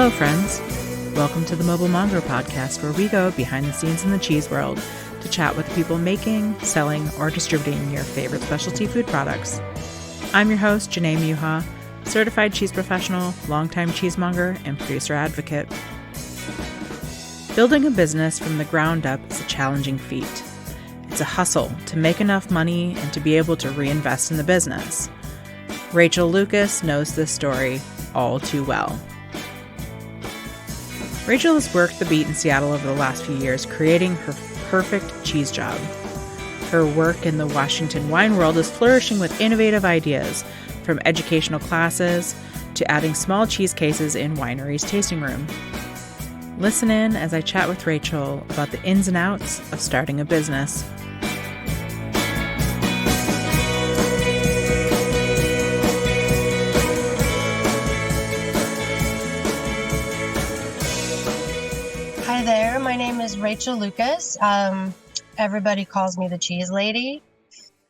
Hello, friends. Welcome to the Mobile Monger podcast, where we go behind the scenes in the cheese world to chat with the people making, selling, or distributing your favorite specialty food products. I'm your host, Janae Muha, certified cheese professional, longtime cheesemonger, and producer advocate. Building a business from the ground up is a challenging feat. It's a hustle to make enough money and to be able to reinvest in the business. Rachael Lucas knows this story all too well. Rachael has worked the beat in Seattle over the last few years, creating her perfect cheese job. Her work in the Washington wine world is flourishing with innovative ideas, from educational classes to adding small cheese cases in wineries' tasting room. Listen in as I chat with Rachael about the ins and outs of starting a business. Hi there, my name is Rachael Lucas. Everybody calls me the cheese lady,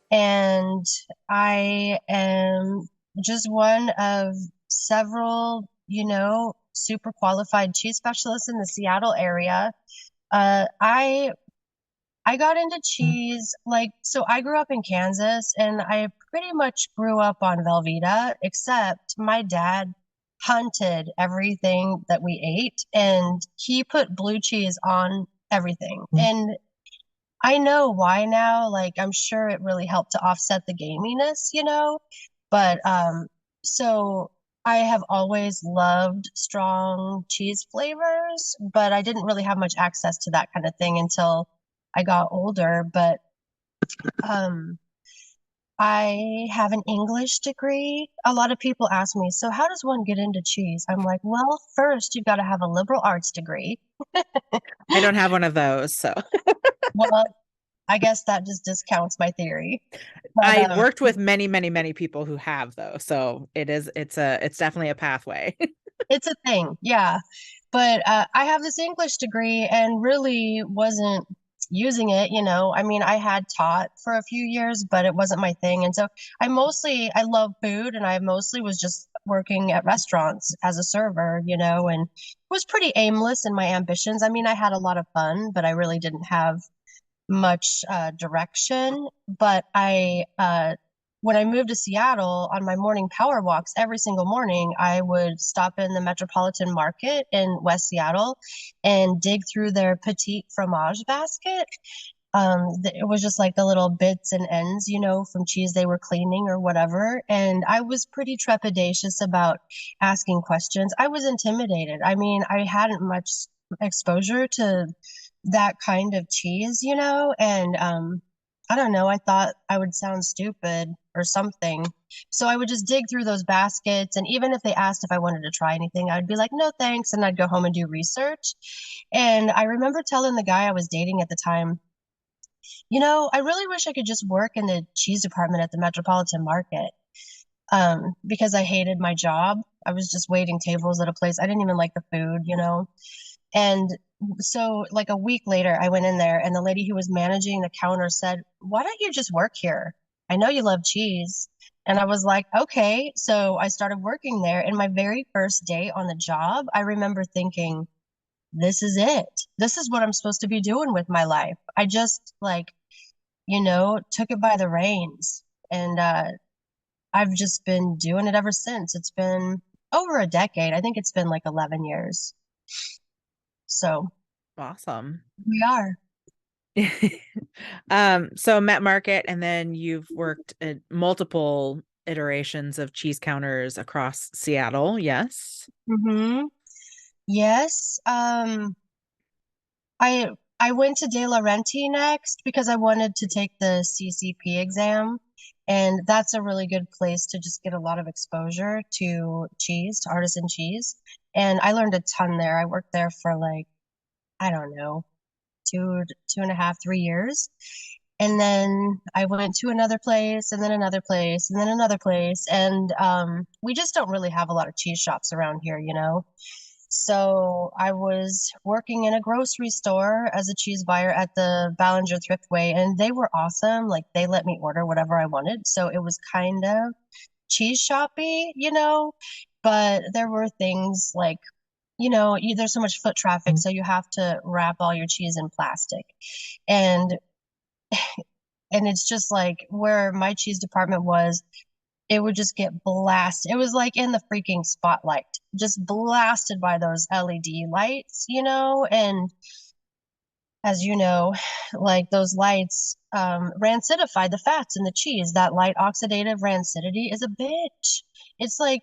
and I am just one of several, super qualified cheese specialists in the Seattle area. I got into cheese, so I grew up in Kansas, and I pretty much grew up on Velveeta, except my dad hunted everything that we ate, and he put blue cheese on everything. And I know why now. I'm sure it really helped to offset the gaminess, but so I have always loved strong cheese flavors, but I didn't really have much access to that kind of thing until I got older. But I have an English degree. A lot of people ask me, so how does one get into cheese? I'm like, well, first you've got to have a liberal arts degree. I don't have one of those, so. Well, I guess that just discounts my theory. But, I worked with many, many, many people who have, though, so it's definitely a pathway. It's a thing, yeah. But I have this English degree and really wasn't using it, I mean, I had taught for a few years, but it wasn't my thing. And so I love food, and I mostly was just working at restaurants as a server, and was pretty aimless in my ambitions. I mean, I had a lot of fun, but I really didn't have much direction. But when I moved to Seattle, on my morning power walks every single morning, I would stop in the Metropolitan Market in West Seattle and dig through their petite fromage basket. It was just like the little bits and ends, from cheese they were cleaning or whatever. And I was pretty trepidatious about asking questions. I was intimidated. I mean, I hadn't much exposure to that kind of cheese, and I don't know, I thought I would sound stupid or something. So I would just dig through those baskets, and even if they asked if I wanted to try anything, I'd be like, no, thanks, and I'd go home and do research. And I remember telling the guy I was dating at the time, I really wish I could just work in the cheese department at the Metropolitan Market, because I hated my job. I was just waiting tables at a place. I didn't even like the food, And so a week later, I went in there, and the lady who was managing the counter said, why don't you just work here? I know you love cheese. And I was like, okay. So I started working there. And my very first day on the job, I remember thinking, this is it. This is what I'm supposed to be doing with my life. I just took it by the reins. And I've just been doing it ever since. It's been over a decade. I think it's been 11 years. So Awesome. we are. So Met Market, and then you've worked at multiple iterations of cheese counters across Seattle. Yes. Mm-hmm. Yes. I went to De Laurenti next because I wanted to take the CCP exam, and that's a really good place to just get a lot of exposure to cheese, to artisan cheese. And I learned a ton there. I worked there for I don't know, 2.5, 3 years. And then I went to another place, and then another place, and then another place. And we just don't really have a lot of cheese shops around here, So I was working in a grocery store as a cheese buyer at the Ballinger Thriftway, and they were awesome. They let me order whatever I wanted. So it was kind of cheese shoppy, but there were things there's so much foot traffic, so you have to wrap all your cheese in plastic. And and it's just like where my cheese department was, it would just get blasted. It was like in the freaking spotlight, just blasted by those LED lights, and as you know, like those lights rancidify the fats in the cheese. That light oxidative rancidity is a bitch. It's like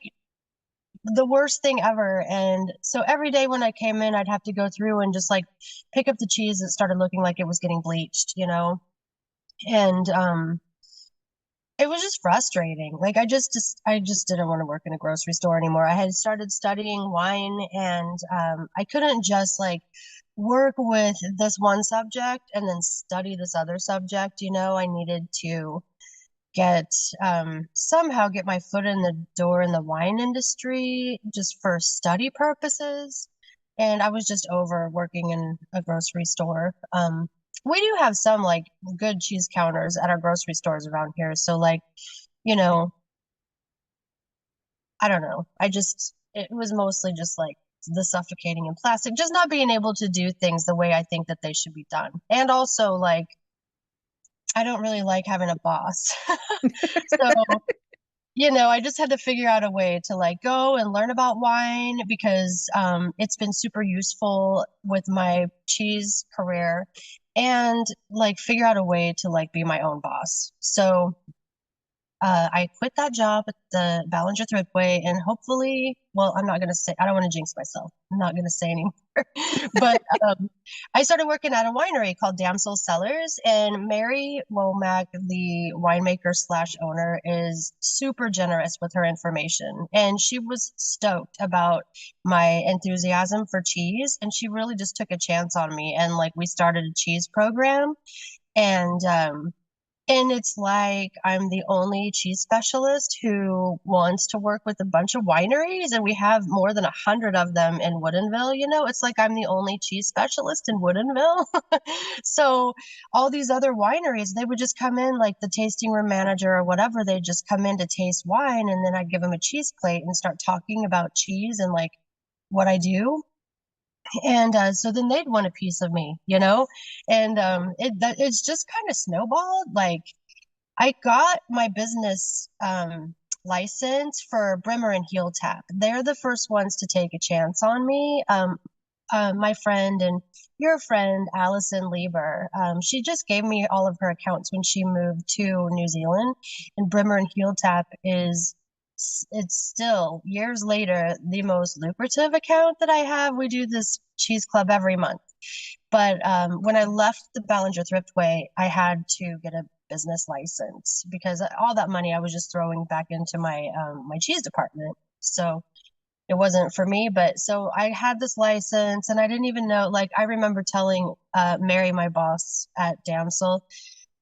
the worst thing ever. And so every day when I came in, I'd have to go through and just like pick up the cheese that started looking like it was getting bleached, and it was just frustrating. Like I just didn't want to work in a grocery store anymore. I had started studying wine, and I couldn't just like work with this one subject and then study this other subject. I needed to get somehow get my foot in the door in the wine industry just for study purposes. And I was just over working in a grocery store. We do have some like good cheese counters at our grocery stores around here. So like, you know, I don't know. It was mostly just like the suffocating in plastic, just not being able to do things the way I think that they should be done. And also like, I don't really like having a boss. So I just had to figure out a way to like go and learn about wine because it's been super useful with my cheese career and like figure out a way to like be my own boss. So I quit that job at the Ballinger Thriftway and hopefully, well, I'm not going to say, I don't want to jinx myself. I'm not going to say anymore. But I started working at a winery called Damsel Cellars, and Mary Womack, the winemaker slash owner, is super generous with her information. And she was stoked about my enthusiasm for cheese. And she really just took a chance on me. And like we started a cheese program. And it's like I'm the only cheese specialist who wants to work with a bunch of wineries, and we have more than 100 of them in Woodinville. It's like I'm the only cheese specialist in Woodinville. So all these other wineries, they would just come in, like the tasting room manager or whatever, they'd just come in to taste wine, and then I'd give them a cheese plate and start talking about cheese and like what I do. And so then they'd want a piece of me, and it's just kind of snowballed. Like I got my business license for Brimmer and Heel Tap. They're the first ones to take a chance on me. My friend and your friend, Allison Lieber, she just gave me all of her accounts when she moved to New Zealand. And Brimmer and Heel Tap it's still years later the most lucrative account that I have. We do this cheese club every month. But when I left the Ballinger Thriftway, I had to get a business license because all that money I was just throwing back into my cheese department. So it wasn't for me. But so I had this license, and I didn't even know. Like I remember telling Mary, my boss at Damsel,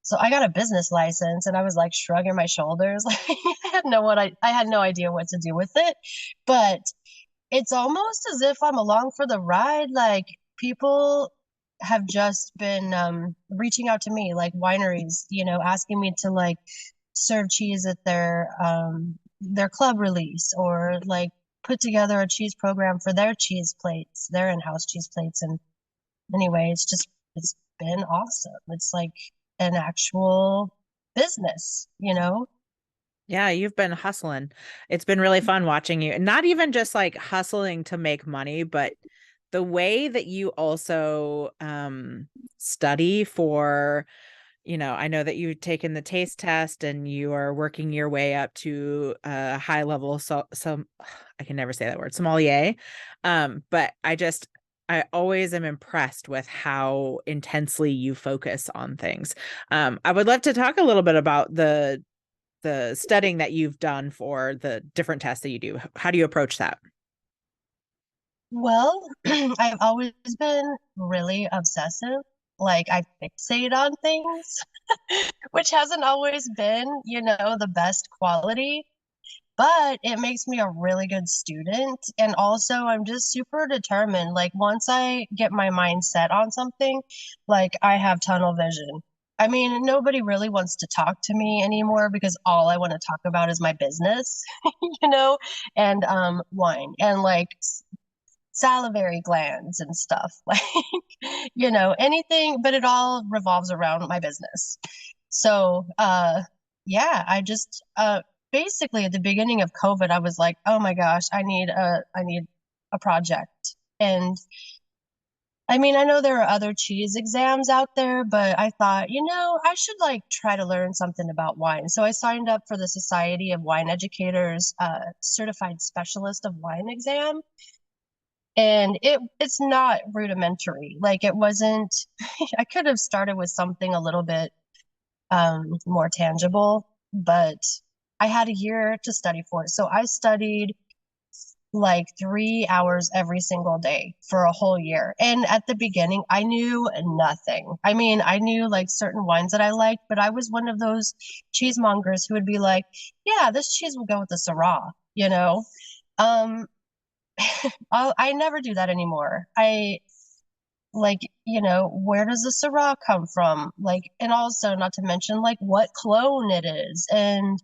so I got a business license, and I was like shrugging my shoulders. Like I had no idea what to do with it. But it's almost as if I'm along for the ride. Like people have just been reaching out to me, like wineries, asking me to like serve cheese at their club release or like put together a cheese program for their cheese plates, their in-house cheese plates. And anyway, it's been awesome. It's like an actual business. Yeah, you've been hustling. It's been really fun watching you. And not even just like hustling to make money, but the way that you also study for, I know that you've taken the taste test and you are working your way up to a high level, so some I can never say that word, sommelier. But I always am impressed with how intensely you focus on things. I would love to talk a little bit about the studying that you've done for the different tests that you do. How do you approach that? Well, I've always been really obsessive. Like I fixate on things, which hasn't always been, the best quality, but it makes me a really good student. And also, I'm just super determined. Like once I get my mind set on something, like I have tunnel vision. I mean, nobody really wants to talk to me anymore because all I want to talk about is my business, you know, and wine. And like salivary glands and stuff, like, anything, but it all revolves around my business. So, yeah, basically at the beginning of COVID, I was like, oh my gosh, I need a project. And I mean, I know there are other cheese exams out there, but I thought, I should like try to learn something about wine. So I signed up for the Society of Wine Educators Certified Specialist of Wine exam. And it's not rudimentary. Like it wasn't, I could have started with something a little bit more tangible, but I had a year to study for it. So I studied like 3 hours every single day for a whole year. And at the beginning, I knew nothing. I mean, I knew like certain wines that I liked, but I was one of those cheesemongers who would be like, yeah, this cheese will go with the Syrah, you know? Um, I never do that anymore. I like, where does the Syrah come from? Like, and also not to mention like what clone it is and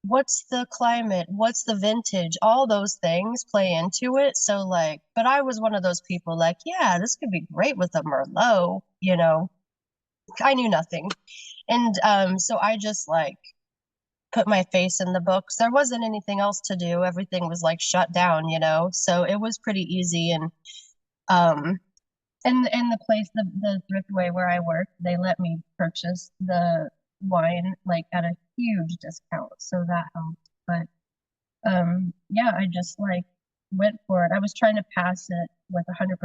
what's the climate, what's the vintage, all those things play into it. So like, but I was one of those people like, yeah, this could be great with a Merlot, I knew nothing. And so I just like put my face in the books. There wasn't anything else to do. Everything was like shut down, so it was pretty easy. And um in the place, the thriftway where I work, they let me purchase the wine like at a huge discount, so that helped. But yeah, I just like went for it. I was trying to pass it with 100%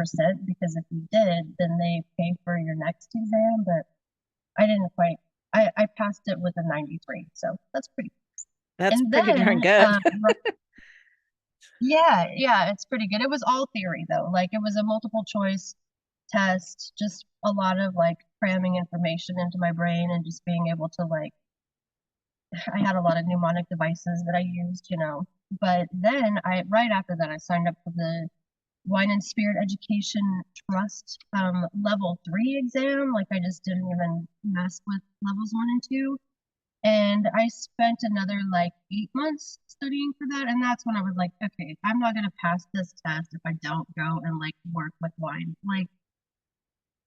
because if you did, then they pay for your next exam. But I didn't quite. I passed it with a 93, so that's pretty. That's And pretty darn then, good. yeah, it's pretty good. It was all theory though. Like it was a multiple choice test, just a lot of like cramming information into my brain and just being able to like, I had a lot of mnemonic devices that I used, But then right after that, I signed up for the Wine and Spirit Education Trust level 3 exam. Like I just didn't even mess with levels 1 and 2. And I spent another like 8 months studying for that. And that's when I was like, okay, I'm not going to pass this test if I don't go and like work with wine. Like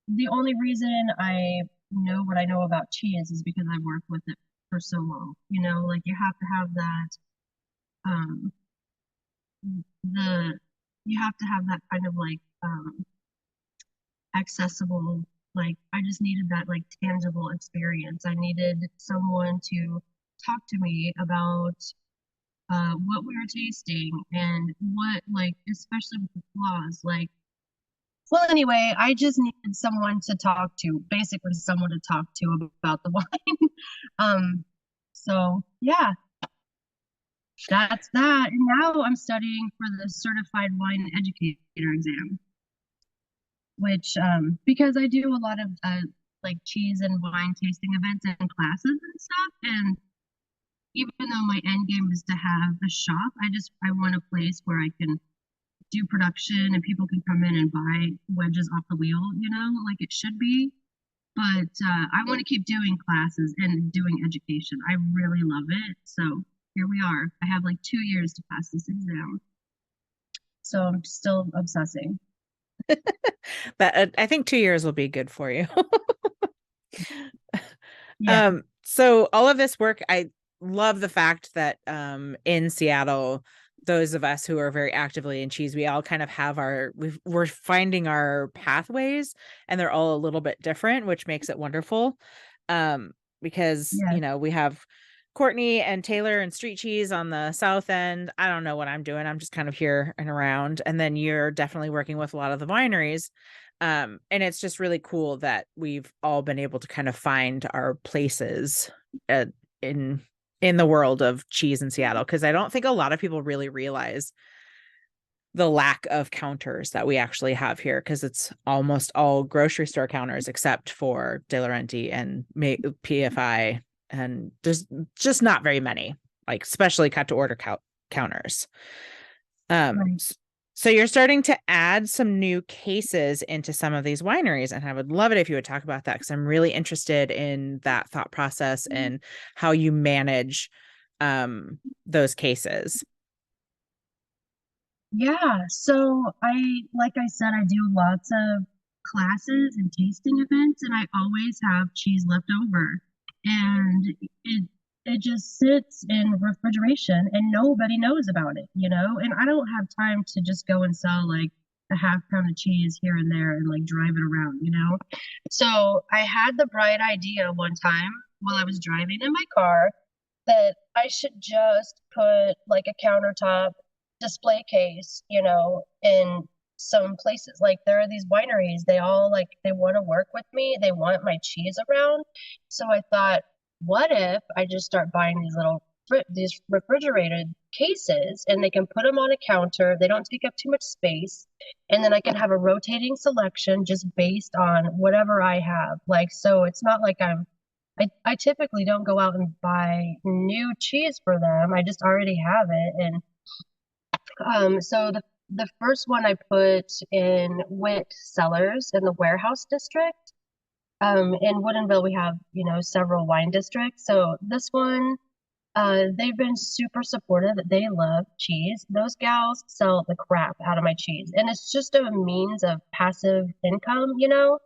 the only reason I know what I know about cheese is because I've worked with it for so long. Like you have to have that um the you have to have that kind of like accessible, like I just needed that like tangible experience. I needed someone to talk to me about what we were tasting and what like especially with the flaws like. Well, anyway, I just needed someone to talk to, basically someone to talk to about the wine. So yeah, that's that. And now I'm studying for the certified wine educator exam, which because I do a lot of like cheese and wine tasting events and classes and stuff. And even though my end game is to have a shop, I want a place where I can do production and people can come in and buy wedges off the wheel, like it should be. But I want to keep doing classes and doing education. I really love it. So here we are. I have like 2 years to pass this exam. So I'm still obsessing. But I think 2 years will be good for you. Yeah. So all of this work, I love the fact that in Seattle, those of us who are very actively in cheese, we all kind of have we're finding our pathways, and they're all a little bit different, which makes it wonderful. Because Yeah. we have Courtney and Taylor and Street Cheese on the south end. I don't know what I'm doing. I'm just kind of here and around. And then you're definitely working with a lot of the wineries. And it's just really cool that we've all been able to kind of find our places in the world of cheese in Seattle, because I don't think a lot of people really realize the lack of counters that we actually have here, because it's almost all grocery store counters except for De Laurenti and PFI, and there's just not very many, like especially cut to order counters. Right. So you're starting to add some new cases into some of these wineries, and I would love it if you would talk about that, because I'm really interested in that thought process and how you manage those cases. Yeah, so like I said, I do lots of classes and tasting events, and I always have cheese left over. And it just sits in refrigeration and nobody knows about it, you know? And I don't have time to just go and sell like a half pound of cheese here and there and like drive it around, you know? So I had the bright idea one time while I was driving in my car that I should just put like a countertop display case, you know, in some places. Like there are these wineries, they all like they want to work with me, they want my cheese around. So I thought, what if I just start buying these refrigerated cases and they can put them on a counter, they don't take up too much space, and then I can have a rotating selection just based on whatever I have. Like so it's not like I typically don't go out and buy new cheese for them. I just already have it. And so the first one I put in Witt Cellars in the warehouse district. In Woodinville, we have, you know, several wine districts. So this one they've been super supportive. They love cheese. Those gals sell the crap out of my cheese. And it's just a means of passive income, you know?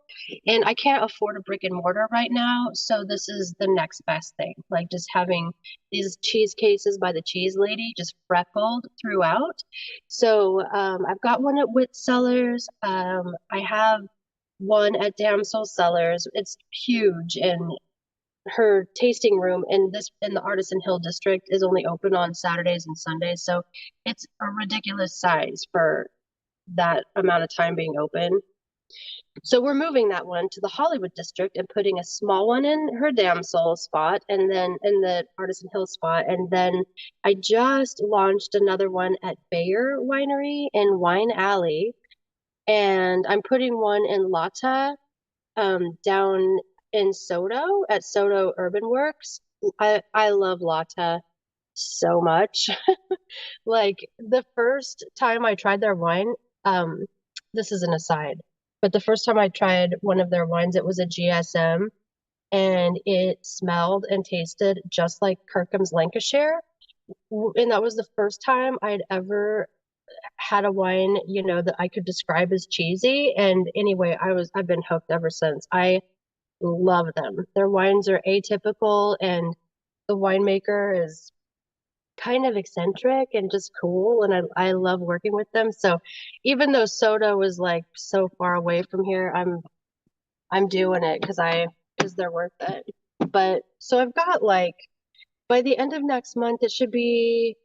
And I can't afford a brick and mortar right now. So this is the next best thing. Like just having these cheese cases by the cheese lady just freckled throughout. So I've got one at Witt Cellars. I have one at Damsel Cellars. It's huge and her tasting room in the Artisan Hill district is only open on Saturdays and Sundays, so it's a ridiculous size for that amount of time being open. So we're moving that one to the Hollywood district and putting a small one in her Damsel spot and then in the Artisan Hill spot. And then I just launched another one at Bayer Winery in Wine Alley. And I'm putting one in Lata down in Soto at Soto Urban Works. I love Lata so much. Like the first time I tried their wine, um, this is an aside, but the first time I tried one of their wines, it was a GSM and it smelled and tasted just like Kirkham's Lancashire. And that was the first time I'd ever had a wine, you know, that I could describe as cheesy. And anyway, I've been hooked ever since. I love them. Their wines are atypical and the winemaker is kind of eccentric and just cool and I love working with them. So even though Soda was like so far away from here, I'm doing it because they're worth it. But so I've got like by the end of next month it should be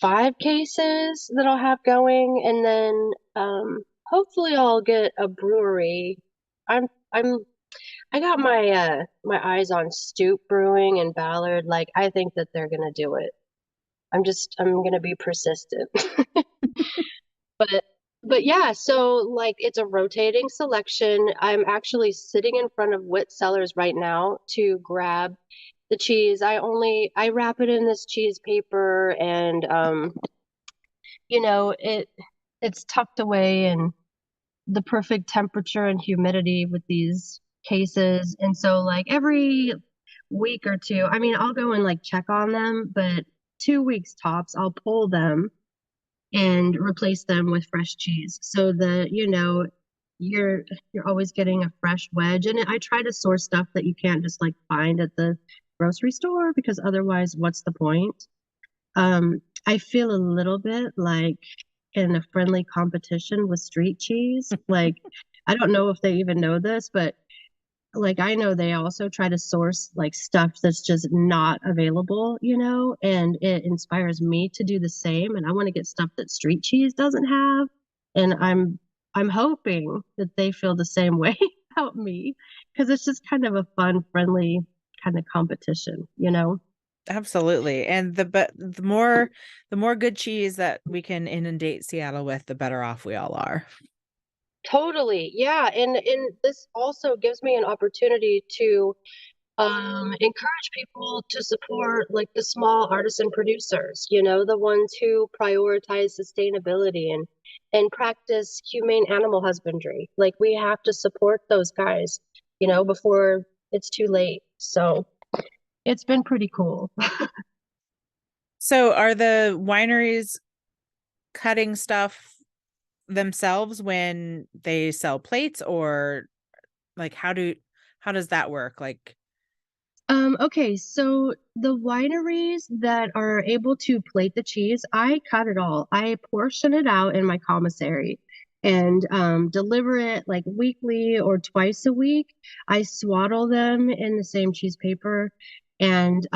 5 cases that I'll have going and then hopefully I'll get a brewery. I'm I got my eyes on Stoop Brewing and Ballard. Like I think that they're gonna do it. I'm gonna be persistent. But but yeah, so like it's a rotating selection. I'm actually sitting in front of Wit Cellars right now to grab the cheese. I wrap it in this cheese paper and you know, it's tucked away and the perfect temperature and humidity with these cases. And so like every week or two, I mean, I'll go and like check on them, but 2 weeks tops, I'll pull them and replace them with fresh cheese so that, you know, you're always getting a fresh wedge. And I try to source stuff that you can't just like find at the grocery store because otherwise, what's the point? I feel a little bit like in a friendly competition with street cheese. Like, I don't know if they even know this, but like I know they also try to source like stuff that's just not available, you know, and it inspires me to do the same. And I want to get stuff that street cheese doesn't have. And I'm hoping that they feel the same way about me because it's just kind of a fun, friendly kind of competition, you know? Absolutely. And the more good cheese that we can inundate Seattle with, the better off we all are. Totally. Yeah. And this also gives me an opportunity to encourage people to support like the small artisan producers, you know, the ones who prioritize sustainability and practice humane animal husbandry. Like we have to support those guys, you know, before it's too late. So it's been pretty cool. So are the wineries cutting stuff themselves when they sell plates, or like how does that work? Like, Okay, so the wineries that are able to plate the cheese, I cut it all. I portion it out in my commissary and deliver it like weekly or twice a week. I swaddle them in the same cheese paper and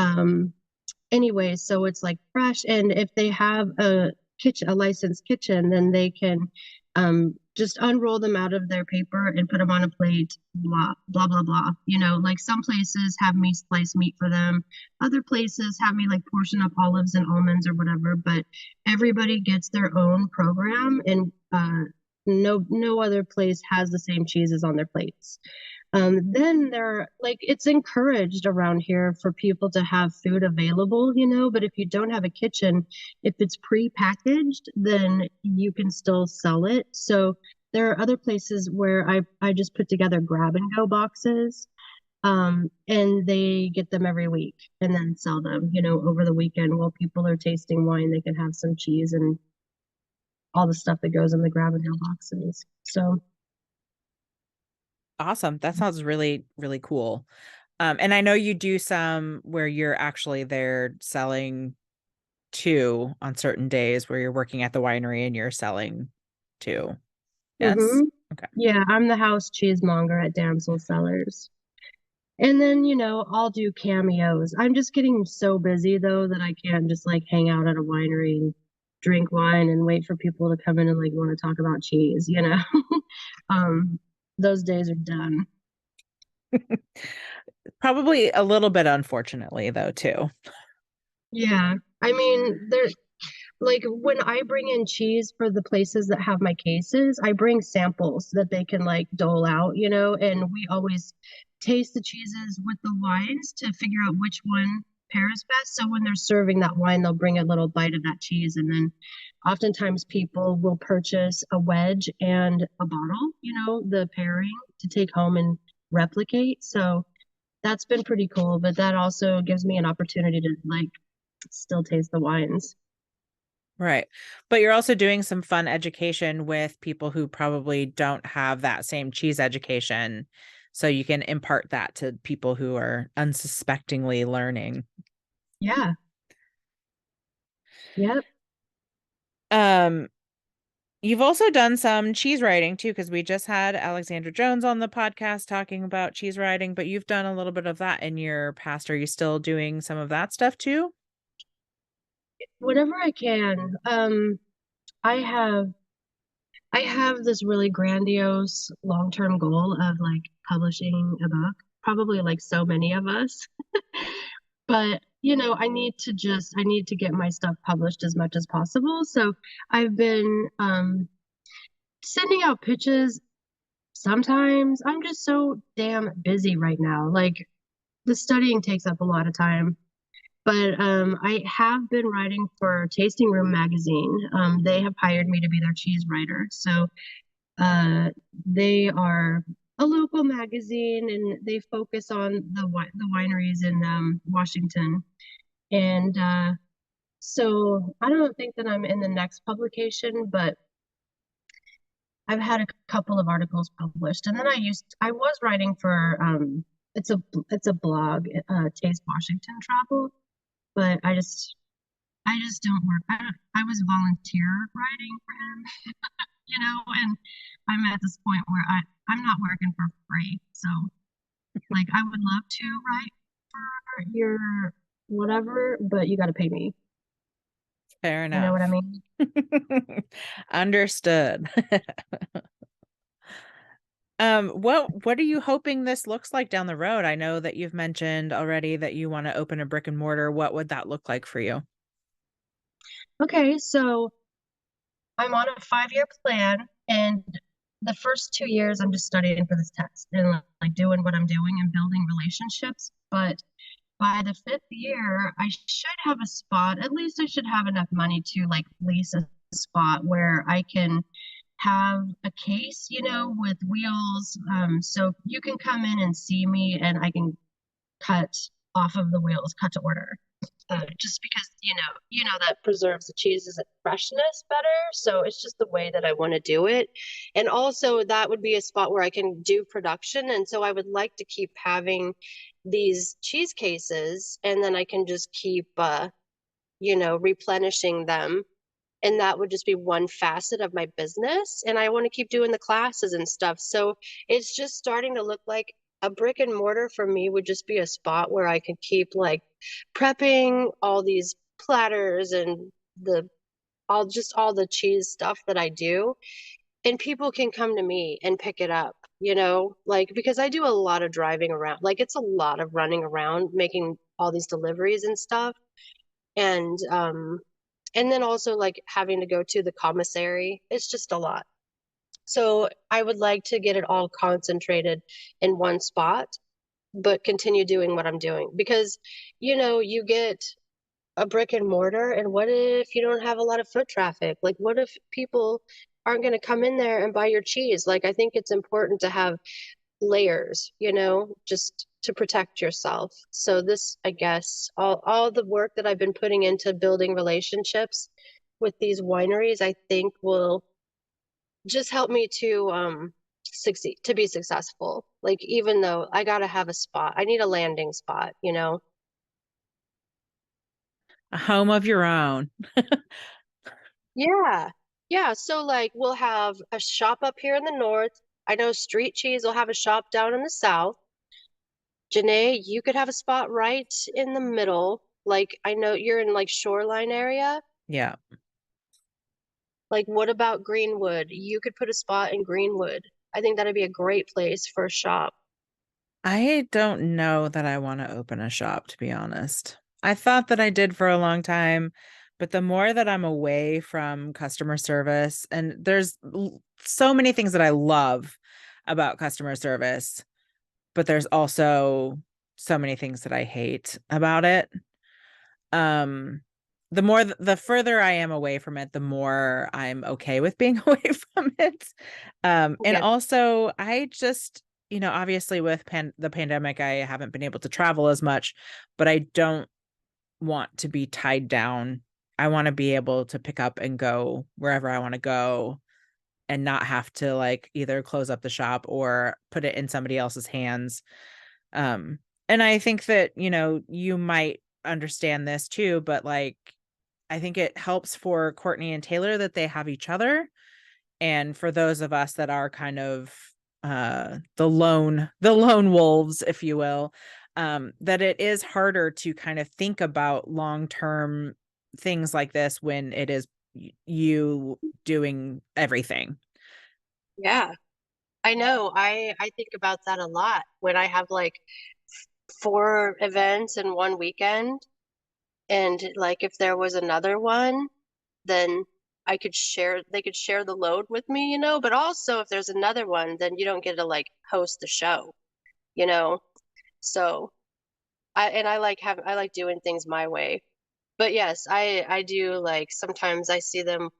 anyway, so it's like fresh. And if they have a licensed kitchen, then they can just unroll them out of their paper and put them on a plate, blah, blah, blah, blah. You know, like some places have me slice meat for them. Other places have me like portion up olives and almonds or whatever, but everybody gets their own program and no other place has the same cheeses on their plates. Then there, like, it's encouraged around here for people to have food available, you know, but if you don't have a kitchen, if it's pre-packaged, then you can still sell it. So there are other places where I just put together grab and go boxes, and they get them every week and then sell them, you know, over the weekend while people are tasting wine, they can have some cheese and all the stuff that goes in the grab and go boxes. So, awesome. That sounds really, really cool. And I know you do some where you're actually there selling too on certain days where you're working at the winery and you're selling too. Yes? hmm Okay. yeah, I'm the house cheesemonger at Damsel Cellars. And then, you know, I'll do cameos. I'm just getting so busy though that I can't just like hang out at a winery and drink wine and wait for people to come in and like want to talk about cheese, you know. um, those days are done. Probably a little bit unfortunately though too. Yeah. I mean, there like when I bring in cheese for the places that have my cases, I bring samples that they can like dole out, you know, and we always taste the cheeses with the wines to figure out which one pairs best. So when they're serving that wine, they'll bring a little bite of that cheese. And then oftentimes people will purchase a wedge and a bottle, you know, the pairing to take home and replicate. So that's been pretty cool. But that also gives me an opportunity to like still taste the wines. Right. But you're also doing some fun education with people who probably don't have that same cheese education. So you can impart that to people who are unsuspectingly learning. Yeah. Yep. Um, you've also done some cheese writing too, because we just had Alexandra Jones on the podcast talking about cheese writing, but you've done a little bit of that in your past. Are you still doing some of that stuff too? Whenever I can. I have I have this really grandiose long-term goal of like publishing a book, probably like so many of us. But, you know, I need to get my stuff published as much as possible. So I've been sending out pitches. Sometimes I'm just so damn busy right now. Like the studying takes up a lot of time. But I have been writing for Tasting Room magazine. They have hired me to be their cheese writer. So uh, they are a local magazine, and they focus on the wineries in Washington. And so I don't think that I'm in the next publication, but I've had a couple of articles published. And then I was writing for it's a it's a blog, Taste Washington Travel, but I just don't work. I was volunteer writing for him, you know, and I'm at this point where I'm not working for free. So like I would love to write for your whatever, but you got to pay me. Fair You know what I enough. mean? Understood. What are you hoping this looks like down the road? I know that you've mentioned already that you want to open a brick and mortar. What would that look like for you? Okay, so I'm on a 5-year plan, and the first 2 years I'm just studying for this test and like doing what I'm doing and building relationships. But by the 5th year, I should have a spot. At least I should have enough money to like lease a spot where I can have a case, you know, with wheels. So you can come in and see me and I can cut off of the wheels, cut to order. just because that preserves the cheese's freshness better. So it's just the way that I want to do it, and also that would be a spot where I can do production, and so I would like to keep having these cheese cases, and then I can just keep replenishing them, and that would just be one facet of my business, and I want to keep doing the classes and stuff. So it's just starting to look like a brick and mortar for me would just be a spot where I could keep like prepping all these platters and the all the cheese stuff that I do, and people can come to me and pick it up, like because I do a lot of driving around. Like it's a lot of running around making all these deliveries and stuff. And then also like having to go to the commissary. It's just a lot. So I would like to get it all concentrated in one spot, but continue doing what I'm doing because, you get a brick and mortar, and what if you don't have a lot of foot traffic? Like, what if people aren't going to come in there and buy your cheese? Like, I think it's important to have layers, just to protect yourself. So this, I guess, all the work that I've been putting into building relationships with these wineries, I think will just help me to succeed, to be successful. Like even though I gotta have a spot, I need a landing spot. A home of your own. Yeah. Yeah. So like we'll have a shop up here in the north. I know Street Cheese will have a shop down in the south. Janae, you could have a spot right in the middle. Like I know you're in like shoreline area. Yeah. Like what about Greenwood? You could put a spot in Greenwood. I think that'd be a great place for a shop. I don't know that I want to open a shop, to be honest. I thought that I did for a long time, but the more that I'm away from customer service, and so many things that I love about customer service, but there's also so many things that I hate about it. Um, the further I am away from it, the more I'm okay with being away from it. And Yeah. also I just, obviously with the pandemic, I haven't been able to travel as much, but I don't want to be tied down. I want to be able to pick up and go wherever I want to go and not have to like either close up the shop or put it in somebody else's hands. Um, and I think that, you might understand this too, but like, I think it helps for Courtney and Taylor that they have each other. And for those of us that are kind of the lone wolves, if you will, that it is harder to kind of think about long-term things like this when it is you doing everything. Yeah. I know. I think about that a lot when I have like four events in one weekend. And like if there was another one, then they could share the load with me. But also if there's another one, then you don't get to like host the show, you know? So I like doing things my way. But yes, I do like sometimes I see them,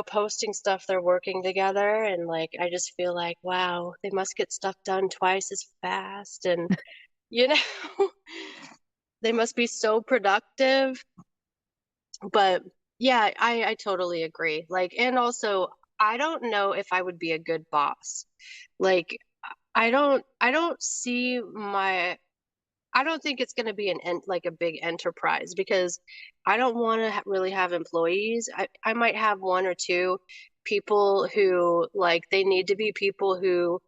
posting stuff they're working together, and like I just feel like, wow, they must get stuff done twice as fast, and you know, they must be so productive. But yeah, I totally agree. Like, and also I don't know if I would be a good boss. Like, I don't see my I don't think it's going to be like a big enterprise because I don't want to really have employees. I might have one or two people who like they need to be people who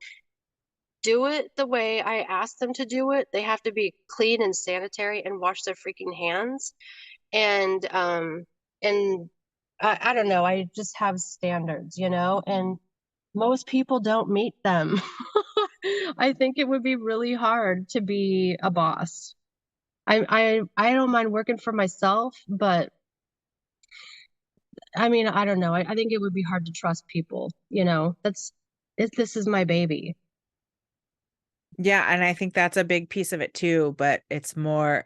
do it the way I ask them to do it. They have to be clean and sanitary and wash their freaking hands. And I don't know, I just have standards, and most people don't meet them. I think it would be really hard to be a boss. I don't mind working for myself, but I mean, I don't know. I think it would be hard to trust people. This is my baby. Yeah, and I think that's a big piece of it too, but it's more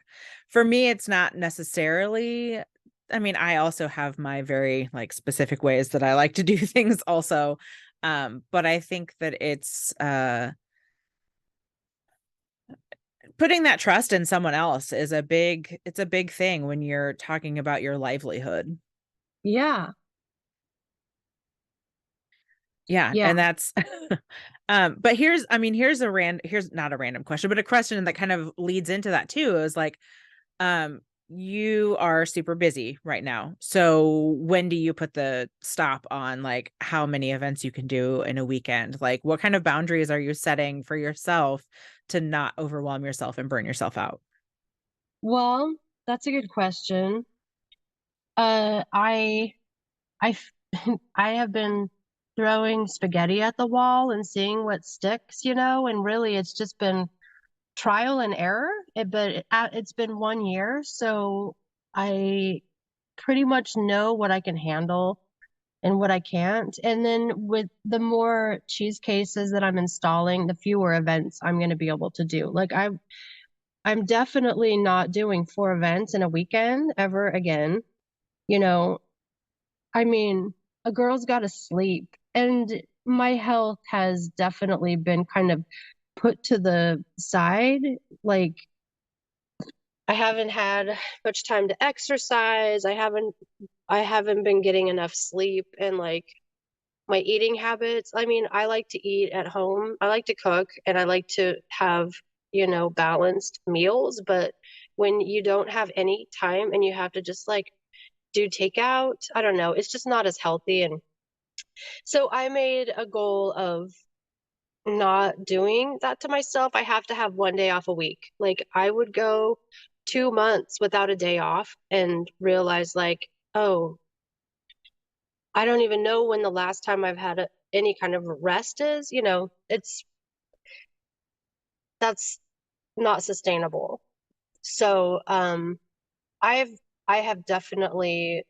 for me, it's not necessarily. I mean, I also have my very like specific ways that I like to do things also. But I think that it's putting that trust in someone else is it's a big thing when you're talking about your livelihood. Yeah. Yeah, Yeah. and that's but here's not a random question, but a question that kind of leads into that too, is like, um you are super busy right now. So when do you put the stop on like how many events you can do in a weekend? Like what kind of boundaries are you setting for yourself to not overwhelm yourself and burn yourself out? Well, that's a good question. I I have been throwing spaghetti at the wall and seeing what sticks, and really it's just been trial and error. It's been 1 year, so I pretty much know what I can handle and what I can't. And then with the more cheese cases that I'm installing, the fewer events I'm going to be able to do. Like I'm definitely not doing 4 events in a weekend ever again. You know, I mean, a girl's got to sleep. And my health has definitely been kind of put to the side. Like, I haven't had much time to exercise. I haven't been getting enough sleep, and like my eating habits. I mean, I like to eat at home. I like to cook and I like to have, balanced meals, but when you don't have any time and you have to just like do takeout, I don't know, it's just not as healthy. And so I made a goal of not doing that to myself. I have to have 1 day off a week. Like I would go 2 months without a day off and realize like, oh, I don't even know when the last time I've had any kind of rest is. That's not sustainable. So, I've I have definitely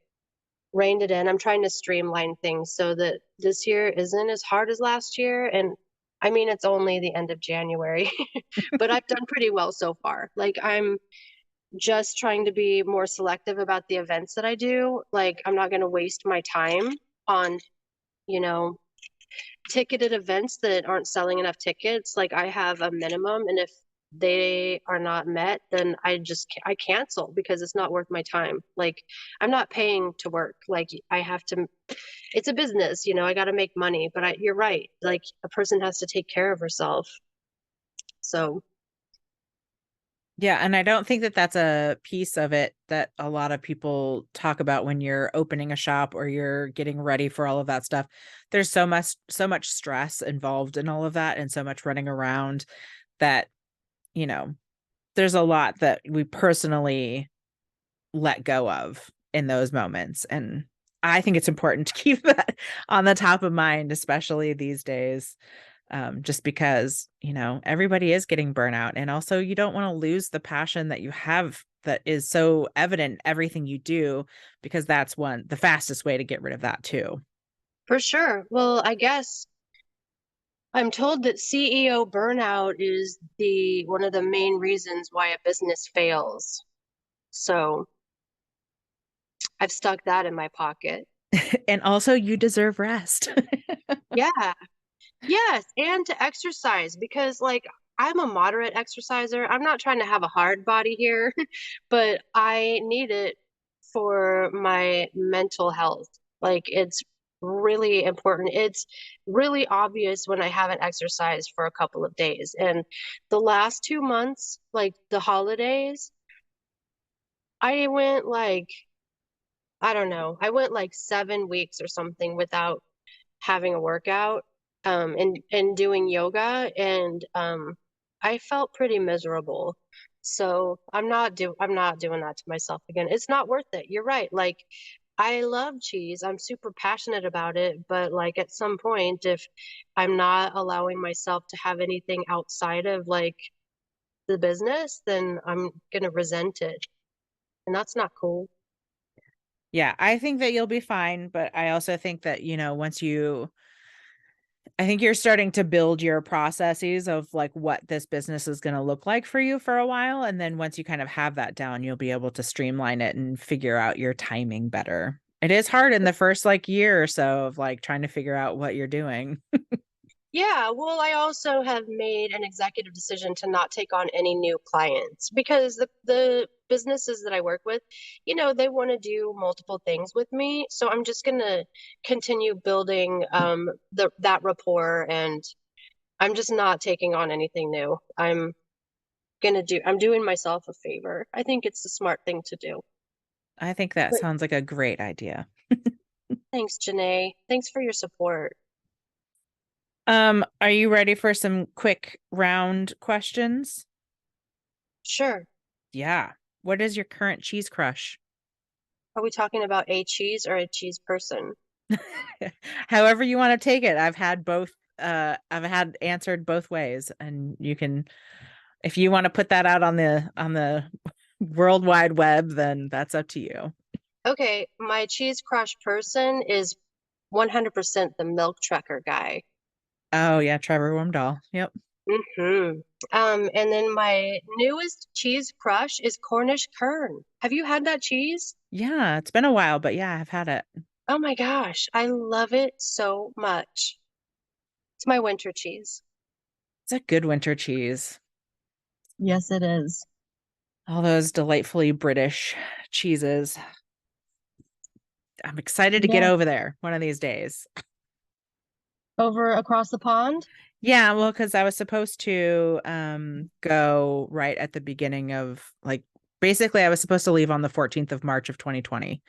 reined it in. I'm trying to streamline things so that this year isn't as hard as last year. And I mean, it's only the end of January, but I've done pretty well so far. Like, I'm just trying to be more selective about the events that I do. Like, I'm not going to waste my time on, you know, ticketed events that aren't selling enough tickets. Like, I have a minimum, and if they are not met, then I cancel because it's not worth my time. Like, I'm not paying to work. Like, I have to, it's a business, I got to make money. But you're right. Like, a person has to take care of herself. So Yeah, and I don't think that that's a piece of it that a lot of people talk about when you're opening a shop or you're getting ready for all of that stuff. There's so much stress involved in all of that and so much running around that, you know, there's a lot that we personally let go of in those moments. And I think it's important to keep that on the top of mind, especially these days, just because, everybody is getting burnout. And also, you don't want to lose the passion that you have that is so evident in everything you do, because that's the fastest way to get rid of that, too. for sure. Well, I guess I'm told that CEO burnout is the one of the main reasons why a business fails. So I've stuck that in my pocket. And also, you deserve rest. Yeah. Yes, and to exercise because like I'm a moderate exerciser. I'm not trying to have a hard body here, but I need it for my mental health. Like it's really important. It's really obvious when I haven't exercised for a couple of days. And the last 2 months, like the holidays, I went like, I don't know, I went like 7 weeks or something without having a workout and doing yoga, and I felt pretty miserable. So I'm not doing that to myself again. It's not worth it. You're right. Like I love cheese. I'm super passionate about it, but like at some point if I'm not allowing myself to have anything outside of like the business, then I'm gonna resent it. And that's not cool. Yeah, I think that you'll be fine. But I also think that, I think you're starting to build your processes of like what this business is going to look like for you for a while. And then once you kind of have that down, you'll be able to streamline it and figure out your timing better. It is hard in the first like year or so of like trying to figure out what you're doing. Yeah, well, I also have made an executive decision to not take on any new clients because the businesses that I work with, they want to do multiple things with me. So I'm just gonna continue building that rapport, and I'm just not taking on anything new. I'm doing myself a favor. I think it's the smart thing to do. I think that But sounds like a great idea. thanks, Janae. Thanks for your support. Are you ready for some quick round questions? Sure. Yeah. What is your current cheese crush? Are we talking about a cheese or a cheese person? However you want to take it. I've had answered both ways, and you can, if you want to put that out on the World Wide Web, then that's up to you. Okay, my cheese crush person is 100% the milk trucker guy. Oh yeah, Trevor Wormdahl. Yep. hmm and then my newest cheese crush is Cornish kern. Have you had that cheese? Yeah, it's been a while, but yeah, I've had it. Oh my gosh, I love it so much. It's my winter cheese. It's a good winter cheese. Yes, it is. All those delightfully British cheeses. I'm excited to get Yeah. over there one of these days. Over across the pond? Yeah, well, because I was supposed to go right at the beginning of like basically I was supposed to leave on the 14th of March of 2020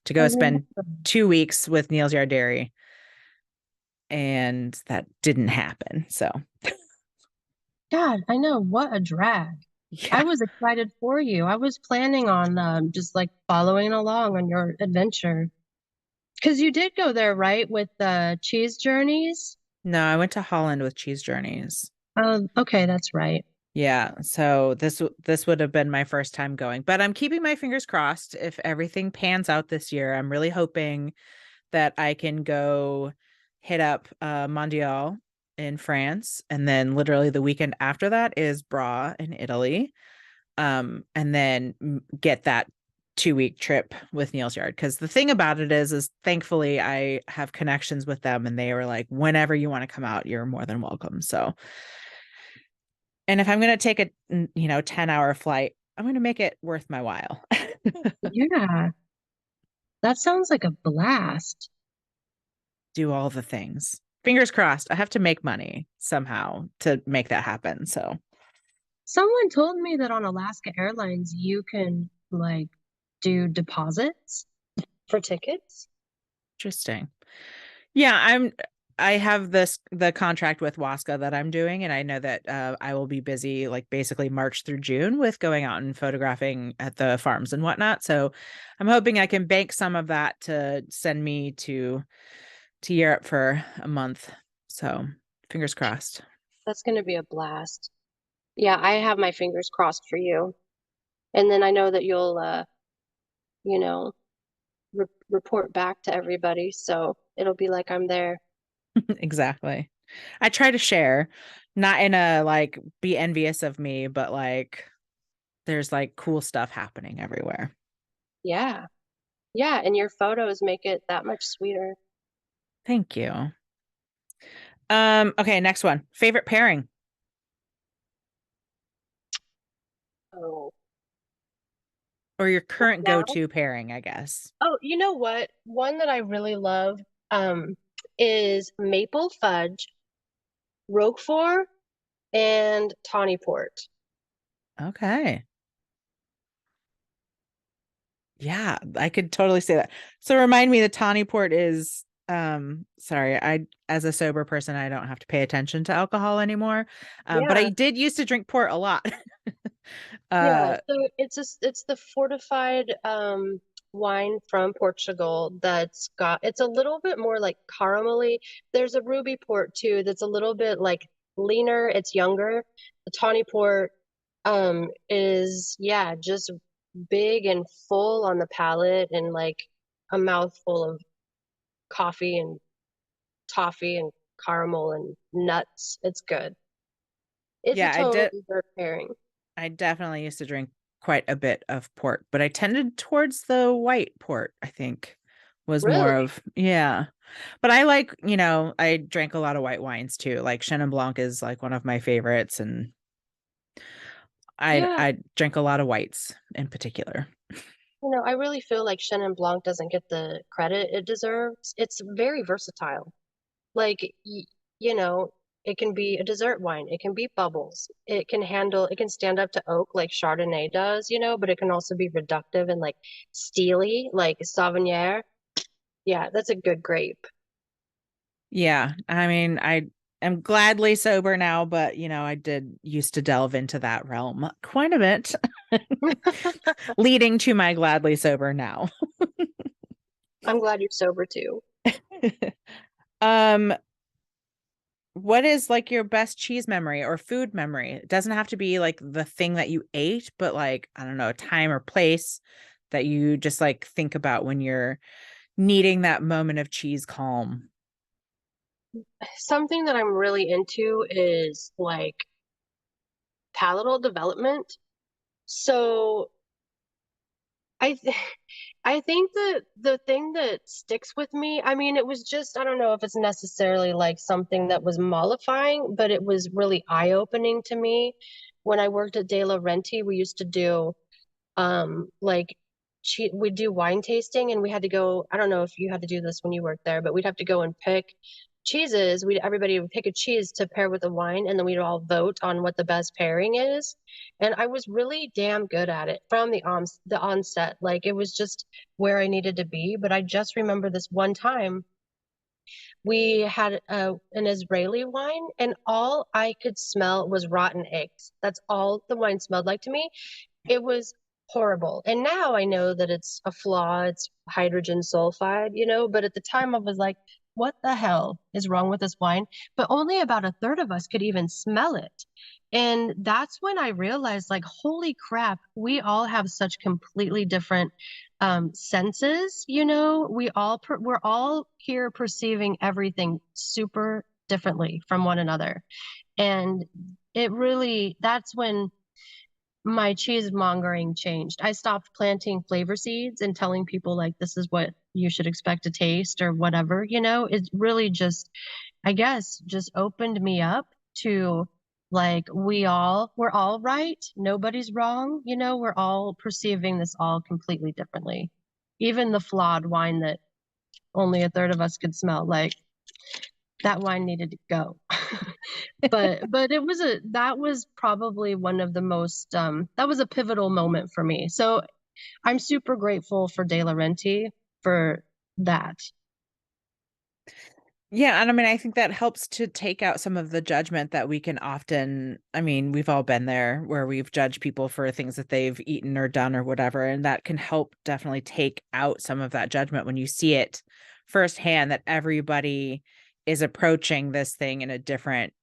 to I go remember. spend 2 weeks with Neil's Yard Dairy, and that didn't happen. So God, I know. What a drag. I yeah. was excited for you. I was planning on just like following along on your adventure. Because you did go there, right, with the cheese journeys? No, I went to Holland with Cheese Journeys. Okay, that's right. Yeah, so this would have been my first time going, but I'm keeping my fingers crossed if everything pans out this year. I'm really hoping that I can go hit up Mondial in France, and then literally the weekend after that is Bra in Italy. And then get that 2 week trip with Neil's Yard. Because the thing about it is thankfully I have connections with them, and they were like, whenever you want to come out, you're more than welcome. So, and if I'm going to take a 10-hour flight, I'm going to make it worth my while. Yeah, that sounds like a blast. Do all the things. Fingers crossed. I have to make money somehow to make that happen. So Someone told me that on Alaska Airlines, you can like do deposits for tickets. interesting. Yeah, I have the contract with Waska that I'm doing, and I know that I will be busy like basically March through June with going out and photographing at the farms and whatnot. So I'm hoping I can bank some of that to send me to Europe for a month. So fingers crossed. That's going to be a blast. Yeah, I have my fingers crossed for you. And then I know that you'll, you know, report back to everybody. So it'll be like I'm there. Exactly. I try to share, not in a like be envious of me, but like there's like cool stuff happening everywhere. Yeah. Yeah. And your photos make it that much sweeter. Thank you. Okay, next one. Favorite pairing Oh, or your right current now. go-to pairing, I guess. Oh, you know what? One that I really love is maple fudge, Roquefort, and tawny port. Okay. Yeah, I could totally say that. So remind me, the tawny port is sorry, I as a sober person, I don't have to pay attention to alcohol anymore. But I Yeah. did used to drink port a lot. Yeah, uh so it's the fortified wine from Portugal that's got it's a little bit more like caramelly. There's a ruby port too that's a little bit like leaner, it's younger. The tawny port is yeah, just big and full on the palate and like a mouthful of coffee and toffee and caramel and nuts. It's good. It's a yeah, total dessert pairing. I definitely used to drink quite a bit of port, but I tended towards the white port, I think was more Really? of, yeah. But I like, I drank a lot of white wines too. Like Chenin Blanc is like one of my favorites, and I Yeah, I drink a lot of whites in particular. I really feel like Chenin Blanc doesn't get the credit it deserves. It's very versatile. Like, you know, it can be a dessert wine, it can be bubbles, it can stand up to oak like Chardonnay does, but it can also be reductive and like steely, like Sauvignon. Yeah, that's a good grape. Yeah, I mean, I am gladly sober now, but I did used to delve into that realm quite a bit, leading to my gladly sober now. I'm glad you're sober too. Um, what is like your best cheese memory or food memory? It doesn't have to be like the thing that you ate, but like, I don't know, a time or place that you just like think about when you're needing that moment of cheese calm. Something that I'm really into is like palatal development. So I th I think that the thing that sticks with me, I mean, it was just, I don't know if it's necessarily like something that was mollifying, but it was really eye-opening to me. When I worked at De La Renti, we used to do like we do wine tasting, and we had to go, I don't know if you had to do this when you worked there, but we'd have to go and pick cheeses. Everybody would pick a cheese to pair with the wine, and then we'd all vote on what the best pairing is. And I was really damn good at it from the onset. Like it was just where I needed to be. But I just remember this one time we had an Israeli wine, and all I could smell was rotten eggs. That's all the wine smelled like to me. It was horrible. And now I know that it's a flaw, it's hydrogen sulfide, but at the time I was like, what the hell is wrong with this wine? But only about a third of us could even smell it. And that's when I realized, like, holy crap, we all have such completely different senses, we're all here perceiving everything super differently from one another. And that's when my cheese mongering changed. I stopped planting flavor seeds and telling people like this is what you should expect to taste or whatever, It really just, I guess, just opened me up to like we're all right. Nobody's wrong, we're all perceiving this all completely differently. Even the flawed wine that only a third of us could smell, like that wine needed to go. But that was probably one of the most that was a pivotal moment for me. So I'm super grateful for De La Renti for that. Yeah, and I mean, I think that helps to take out some of the judgment that we can often, I mean, we've all been there where we've judged people for things that they've eaten or done or whatever, and that can help definitely take out some of that judgment when you see it firsthand that everybody is approaching this thing in a different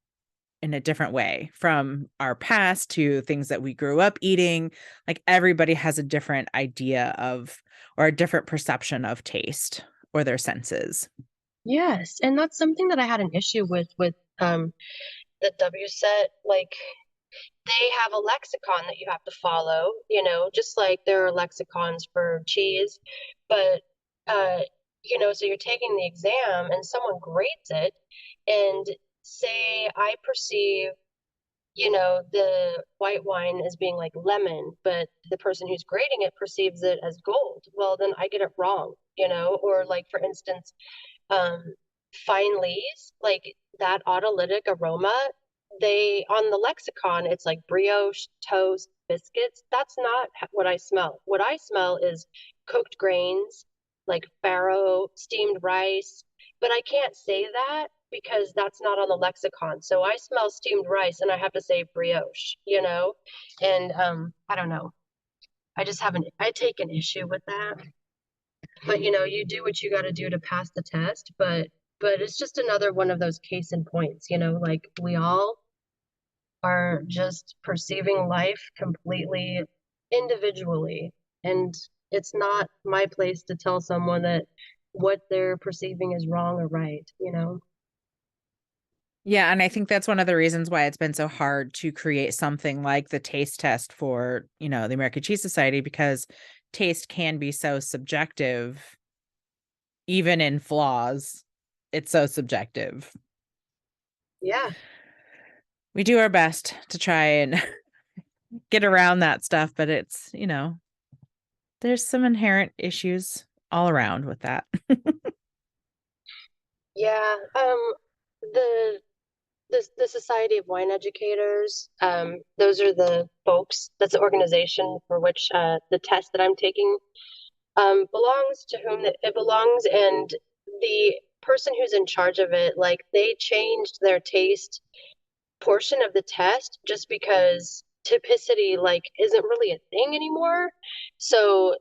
way from our past to things that we grew up eating. Like everybody has a different idea of or a different perception of taste or their senses. Yes, and that's something that I had an issue with the W set. Like they have a lexicon that you have to follow, just like there are lexicons for cheese. But uh, so you're taking the exam and someone grades it, and say I perceive, the white wine as being like lemon, but the person who's grading it perceives it as gold. Well, then I get it wrong, or like for instance, um, fine lees, like that autolytic aroma, they on the lexicon, it's like brioche, toast, biscuits. That's not what I smell. What I smell is cooked grains, like farro, steamed rice. But I can't say that because that's not on the lexicon. So I smell steamed rice and I have to say brioche, And I don't know. I take an issue with that. But you do what you got to do to pass the test. But it's just another one of those case in points, like we all are just perceiving life completely individually, and it's not my place to tell someone that what they're perceiving is wrong or right. Yeah, and I think that's one of the reasons why it's been so hard to create something like the taste test for, the American Cheese Society, because taste can be so subjective, even in flaws. it's so subjective. Yeah. We do our best to try and get around that stuff, but it's, there's some inherent issues all around with that. Yeah. The the Society of Wine Educators, those are the folks, that's the organization for which the test that I'm taking belongs, to whom it belongs. And the person who's in charge of it, like, they changed their taste portion of the test just because typicity, like, isn't really a thing anymore. So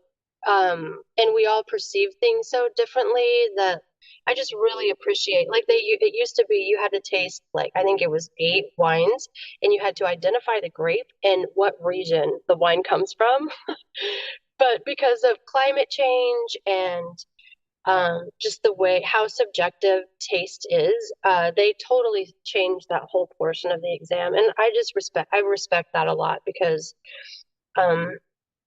and we all perceive things so differently that I just really appreciate, like, it used to be you had to taste, like, I think it was 8 wines, and you had to identify the grape and what region the wine comes from. But because of climate change and just the way how subjective taste is, they totally changed that whole portion of the exam, and I respect that a lot because, um,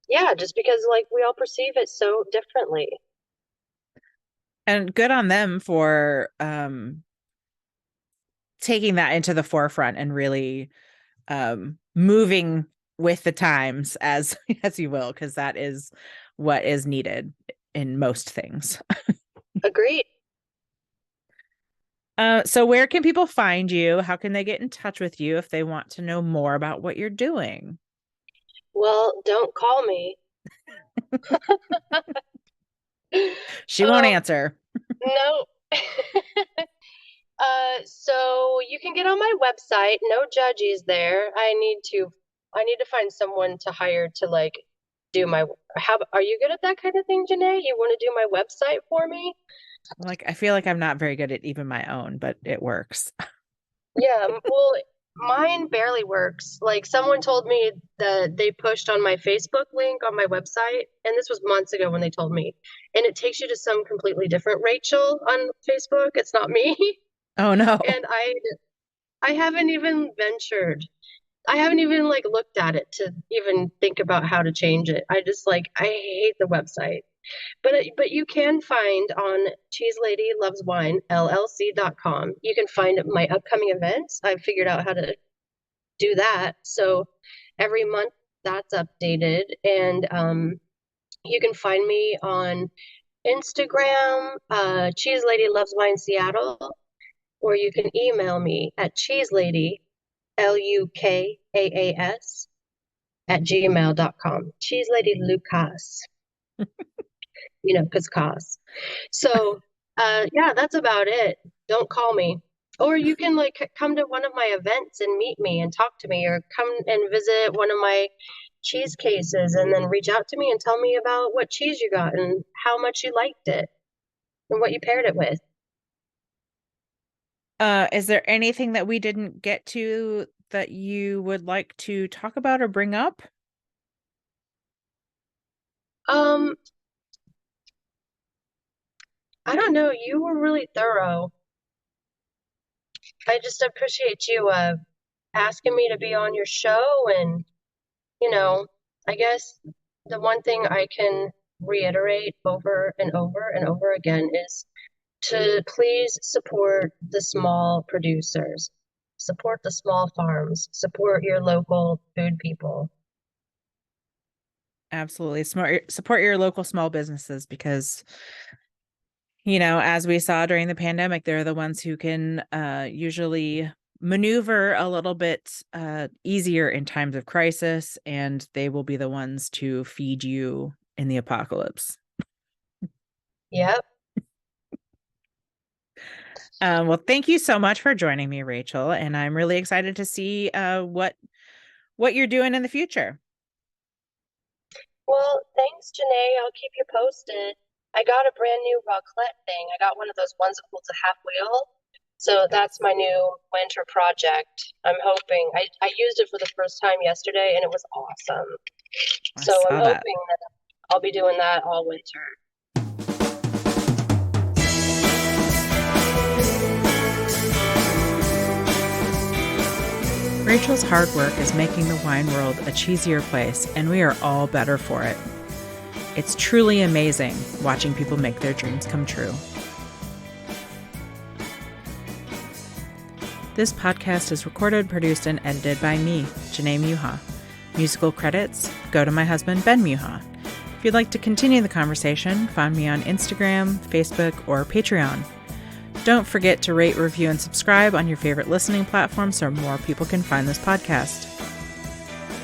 yeah, just because, like, we all perceive it so differently. And good on them for taking that into the forefront and really moving with the times, as as you will, because that is what is needed in most things. Agreed. So where can people find you? How can they get in touch with you if they want to know more about what you're doing? Well, don't call me. She won't Um, answer. no. So you can get on my website. No judges there. I need to find someone to hire to, like, do my, how are you good at that kind of thing, Janae? You want to do my website for me? Like, I feel like I'm not very good at even my own, but it works. Yeah, well, mine barely works. Like, someone told me that they pushed on my Facebook link on my website, and this was months ago when they told me, and it takes you to some completely different Rachel on Facebook. It's not me. Oh no. And I haven't even ventured. I haven't even, like, looked at it to even think about how to change it. I just, like, I hate the website. But you can find on Cheese Lady Loves Wine LLC.com. You can find my upcoming events. I've figured out how to do that. So every month that's updated. And you can find me on Instagram, Cheese Lady Loves Wine Seattle, or you can email me at cheeselady, LUKAAS, at gmail.com. Cheese Lady Lucas, because cause. So, yeah, that's about it. Don't call me. Or you can, like, come to one of my events and meet me and talk to me, or come and visit one of my cheese cases and then reach out to me and tell me about what cheese you got and how much you liked it and what you paired it with. Is there anything that we didn't get to that you would like to talk about or bring up? Um, I don't know. You were really thorough. I just appreciate you asking me to be on your show. And, you know, I guess the one thing I can reiterate over and over and over again is to please support the small producers, support the small farms, support your local food people. Absolutely. Support your local small businesses because, as we saw during the pandemic, they're the ones who can usually maneuver a little bit easier in times of crisis, and they will be the ones to feed you in the apocalypse. Yep. Well, thank you so much for joining me, Rachel, and I'm really excited to see what you're doing in the future. Well, thanks, Janae. I'll keep you posted. I got a brand new raclette thing. I got one of those ones that holds a half wheel. So that's my new winter project. I'm hoping I used it for the first time yesterday and it was awesome. I So I'm saw that. hoping that I'll be doing that all winter. Rachel's hard work is making the wine world a cheesier place, and we are all better for it. It's truly amazing watching people make their dreams come true. This podcast is recorded, produced, and edited by me, Janae Muha. Musical credits go to my husband, Ben Muha. If you'd like to continue the conversation, find me on Instagram, Facebook, or Patreon. Don't forget to rate, review, and subscribe on your favorite listening platform so more people can find this podcast.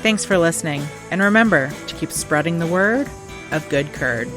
Thanks for listening, and remember to keep spreading the word of good curd.